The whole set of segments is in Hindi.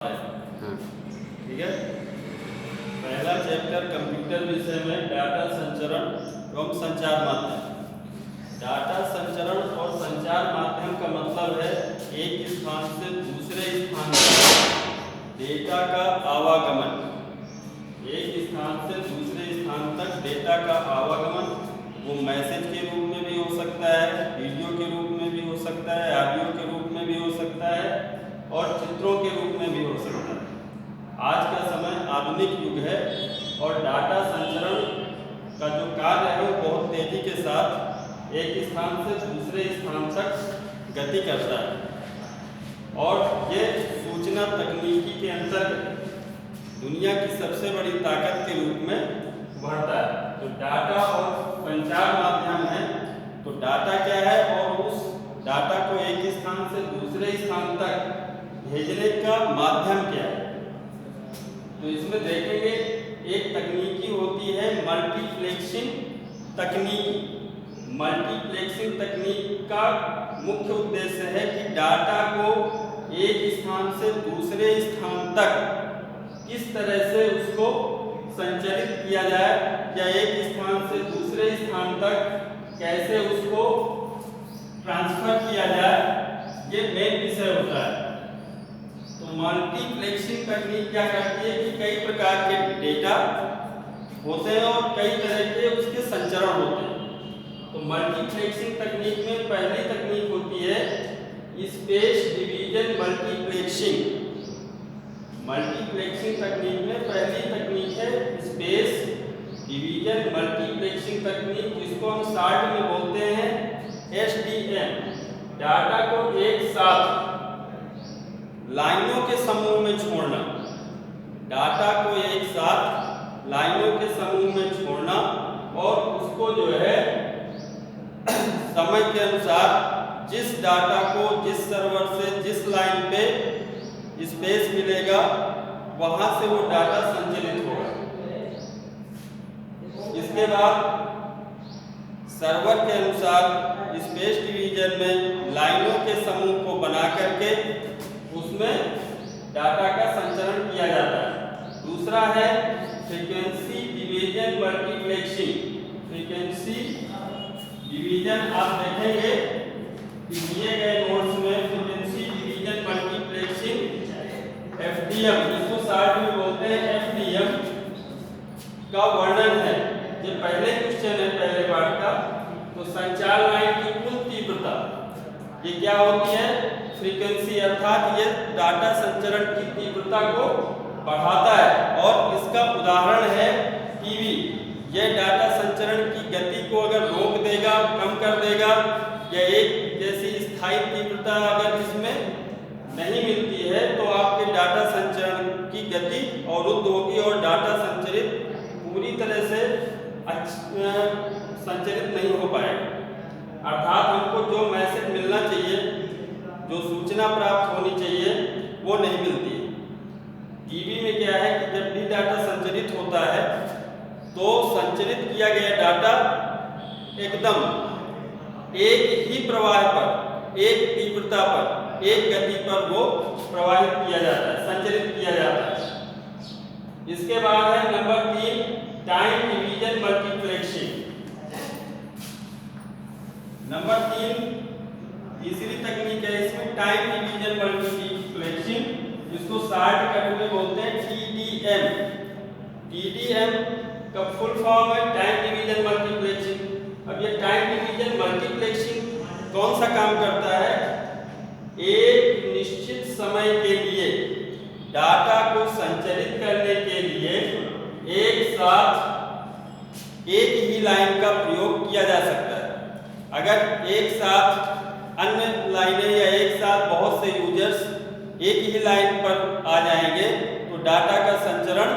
हाँ। ठीक है। पहला चैप्टर कंप्यूटर विषय में डाटा संचरण एवं संचार माध्यम। डाटा संचरण और संचार माध्यम का मतलब है एक स्थान से दूसरे स्थान तक डेटा का आवागमन। एक स्थान से दूसरे स्थान तक डेटा का आवागमन वो मैसेज के रूप में भी हो सकता है, वीडियो के रूप में भी हो सकता है, ऑडियो के रूप में भी हो सकता है और चित्रों के रूप में भी हो सकता है। आज का समय आधुनिक युग है और डाटा संचरण का जो कार्य है वो बहुत तेजी के साथ एक स्थान से दूसरे स्थान तक गति करता है और ये सूचना तकनीकी के अंतर्गत दुनिया की सबसे बड़ी ताकत के रूप में उभरता है। तो डाटा और संचार माध्यम है। तो डाटा क्या है और उस डाटा को एक स्थान से दूसरे स्थान तक भेजने का माध्यम क्या है। तो इसमें देखेंगे एक तकनीकी होती है मल्टीप्लेक्सिंग तकनीक। मल्टीप्लेक्सिंग तकनीक का मुख्य उद्देश्य है कि डाटा को एक स्थान से दूसरे स्थान तक किस तरह से उसको संचारित किया जाए या एक स्थान से दूसरे स्थान तक कैसे उसको ट्रांसफर किया जाए, ये मेन विषय होता है। तो मल्टीप्लेक्सिंग तकनीक क्या करती है कि कई प्रकार के डेटा होते हैं और कई तरह के उसके संचरण होते हैं। तो मल्टीप्लेक्सिंग तकनीक में पहली तकनीक होती है स्पेस डिवीजन मल्टीप्लेक्सिंग। मल्टीप्लेक्सिंग तकनीक में पहली तकनीक है स्पेस डिवीजन मल्टीप्लेक्सिंग तकनीक, जिसको हम शॉर्ट में बोलते हैं SDM। डाटा को एक साथ लाइनों के समूह में छोड़ना। डाटा को एक साथ लाइनों के समूह में छोड़ना और उसको जो है समय के अनुसार जिस डाटा को जिस सर्वर से जिस लाइन पे स्पेस मिलेगा वहां से वो डाटा संचालित होगा। इसके बाद सर्वर के अनुसार स्पेस डिवीजन में लाइनों के समूह को बना करके उसमें डाटा का संचरण किया जाता है। दूसरा है frequency division multiplexing. Frequency division आप देखेंगे कि दिए गए नोट्स में फ्रीक्वेंसी डिवीजन मल्टीप्लेक्सिंग FDM, इसको शॉर्ट में बोलते हैं FDM का वर्णन है। ये पहले क्वेश्चन है पहले पार्ट का। तो संचार लाइन की कुल तीव्रता ये क्या होती है, फ्रीक्वेंसी, अर्थात ये डाटा संचरण की तीव्रता को बढ़ाता है और इसका उदाहरण है टीवी। यह डाटा संचरण की गति को अगर रोक देगा, कम कर देगा या एक जैसी स्थायी तीव्रता अगर इसमें नहीं मिलती है तो आपके डाटा संचरण की गति अवरुद्ध होगी और डाटा संचरित पूरी तरह से संचरित नहीं हो पाएगा। अर्थात हमको जो मैसेज मिलना चाहिए, जो सूचना प्राप्त होनी चाहिए वो नहीं मिलती है। टीवी में क्या है कि जब भी डाटा संचरित होता है तो संचरित किया गया डाटा एकदम एक ही प्रवाह पर, एक तीव्रता पर, एक गति पर वो प्रवाहित किया जाता है, संचरित किया जाता है। इसके बाद है number 3 time division multiplexing. Number 3 तीसरी तकनीक है इसमें टाइम डिवीजन मल्टीप्लेक्सिंग, जिसको शॉर्ट कट में बोलते हैं TDM। TDM का फुल फॉर्म है टाइम डिवीजन मल्टीप्लेक्सिंग। अब ये टाइम डिवीजन मल्टीप्लेक्सिंग कौन सा काम करता है, एक निश्चित समय के लिए डाटा को संचारित करने के लिए एक साथ एक ही लाइन का प्रयोग किया जा सकता है। अगर एक साथ अन्य लाइनें या एक साथ बहुत से यूजर्स एक ही लाइन पर आ जाएंगे तो डाटा का संचरण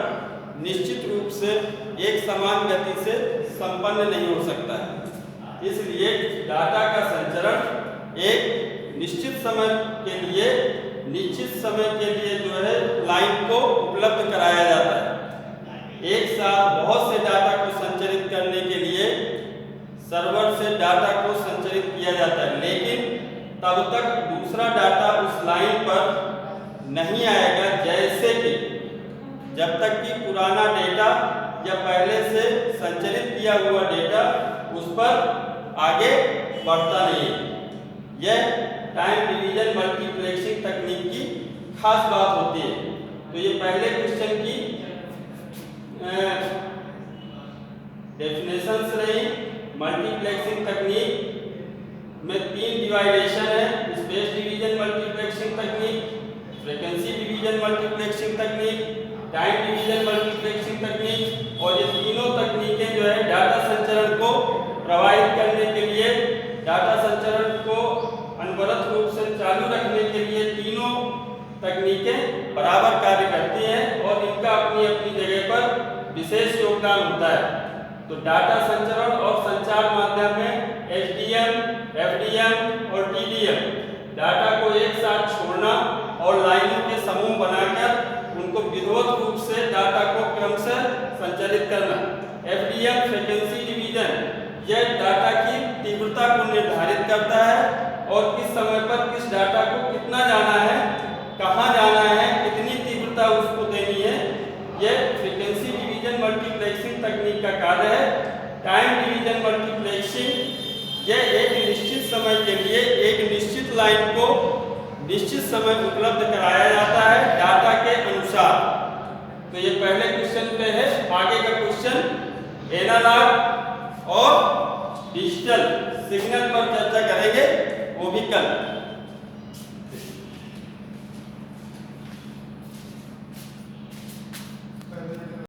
निश्चित रूप से एक समान गति से संपन्न नहीं हो सकता है। इसलिए डाटा का संचरण एक निश्चित समय के लिए जो है लाइन को उपलब्ध कराया जाता है। एक साथ बहुत से डाटा को संचरित करने के लिए सर्वर से डाटा को संचरित किया जाता है, लेकिन तब तक दूसरा डाटा उस लाइन पर नहीं आएगा, जैसे कि जब तक कि पुराना डेटा या पहले से संचरित किया हुआ डेटा उस पर आगे बढ़ता नहीं है। यह टाइम डिवीजन मल्टीप्लेक्सिंग तकनीक की खास बात होती है। तो ये पहले क्वेश्चन की डेफिनेशंस रही। मल्टीप्लेक्सिंग तकनीक में 3 डिवाइडेशन है: स्पेस डिवीजन मल्टीप्लेक्सिंग तकनीक, फ्रीक्वेंसी डिवीजन मल्टीप्लेक्सिंग तकनीक, टाइम डिवीजन मल्टीप्लेक्सिंग तकनीक। और ये तीनों तकनीकें जो है डाटा संचरण को प्रभावित करने के लिए, डाटा संचरण को अनवरत रूप से चालू रखने के लिए तीनों तकनीकें बराबर कार्य करती हैं और इनका अपनी अपनी जगह पर विशेष योगदान होता है। तो डाटा संचरण और संचार माध्यम में एसडीएम, एफडीएम और टीडीएम, डाटा को एक साथ छोड़ना और लाइनों के समूह बनाकर उनको विधिवत रूप से डाटा को क्रमशः संचालित करना। एफडीएम फ्रीक्वेंसी डिवीजन, यह डाटा की तीव्रता को निर्धारित करता है और किस समय पर किस डाटा को कितना जाना है, कहाँ जाना है, कितनी तीव्रता उसको देनी है, यह फ्रीक्वेंसी डिवीजन मल्टीप्लेक्सिंग तकनीक का कार्य है। टाइम डिवीजन मल्टीप्लेक्सिंग, यह एक निश्चित समय के लिए एक निश्चित लाइन को निश्चित समय उपलब्ध कराया जाता है डाटा के अनुसार। तो ये पहले क्वेश्चन पे है। आगे का क्वेश्चन एनालॉग और डिजिटल सिग्नल पर चर्चा करेंगे, वो भी कल।